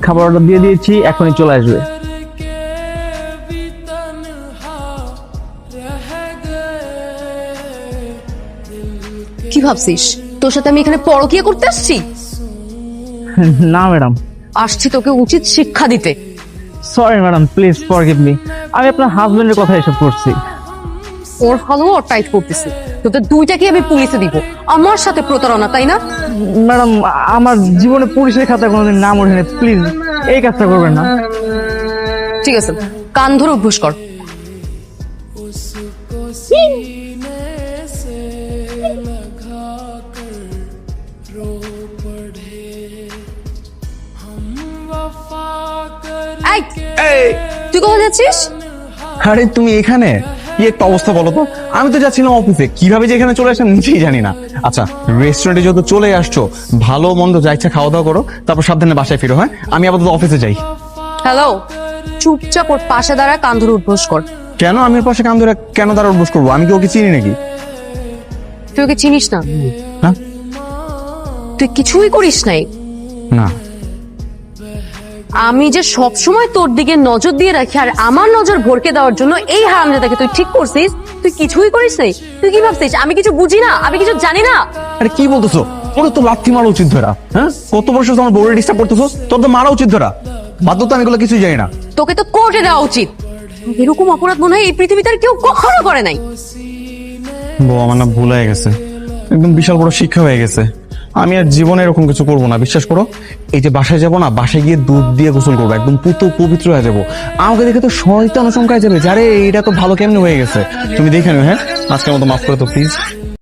খাবার অর্ডার দিয়ে দিয়েছি, এখনই চলে আসবে। কি ভাবছিস তোর সাথে আমি এখানে পরকীয়া করতে আসছি? না ম্যাডাম, আসছি তোকে উচিত শিক্ষা দিতে। Sorry madam, please forgive me. আমি আপনার হাজবেন্ডের কথা এসব করছি। ওর হলো ওর টাইট করতেছি, তোদের দুইটাকে আমি পুলিশে দিব। আমার সাথে প্রতারণা, তাই না? ম্যাডাম, আমার জীবনে পুলিশের খাতায় কোনোদিন নাম ওঠেনি, প্লিজ এই কাজটা করবেন না। ঠিক আছে, কান ধরে অভ্যাস কর। এই, তুই কোথায় যাচ্ছিস? আরে তুমি এখানে কি একটা অবস্থা বলো তো। আমি তো যাচ্ছিলাম অফিসে, কিভাবে যে এখানে চলে আসলাম নিজেই জানি না। আচ্ছা, রেস্টুরেন্টে যত চলে আসছো, ভালো মন্দ যা ইচ্ছা খাওয়া দাওয়া করো, তারপর সাবধানে বাসায় ফিরো। হ্যাঁ, আমি আপাতত অফিসে যাই। হ্যালো, চুপচাপ ওর পাশে দাঁড়া, কান ধরে অভ্যাস কর। কেন আমি ওর পাশে কান ধরে কেন তার অভ্যাস করবো? আমি কি ওকে চিনি নাকি? তুই ওকে চিনিস না? না তুই কিছুই করিস নাই? না। আমি যে সব সময় তোর দিকে নজর দিয়ে রাখি, আর আমার নজর ভরকে দেওয়ার জন্য এই হারামজাদাকে তুই ঠিক করছিস? তুই কিছুই করিস নাই? তুই কি ভাবছিস আমি কিছু বুঝি না, আমি কিছু জানি না? আরে কি বলতেছো? ওর তো লাথি মারা উচিত ধরা। হ্যাঁ, কত বছর তোমার বউরে ডিস্টার্ব করতেছো, তোর তো মারা উচিত ধরা। বাধ্য তো আমি এগুলো কিছুই জানি না। তোকে তো কোর্টে দেওয়া উচিত। এরকম অপরাধ মনে হয় এই পৃথিবীতে আর কেউ কখনো করে নাই। বউ, আমার না ভুল হয়ে গেছে, একদম বিশাল বড় শিক্ষা হয়ে গেছে। আমি আর জীবনে এরকম কিছু করবো না, বিশ্বাস করো। এই যে বাসায় যাবো না, বাসায় গিয়ে দুধ দিয়ে গোসল করবো, একদম পুতো পবিত্র হয়ে যাবো। আমাকে দেখে তো শয়তান আশঙ্কায় যাবে, যারে এটা তো ভালো কেমনে হয়ে গেছে। তুমি দেখে নিও। হ্যাঁ, আজকের মতো মাফ করে তো প্লিজ।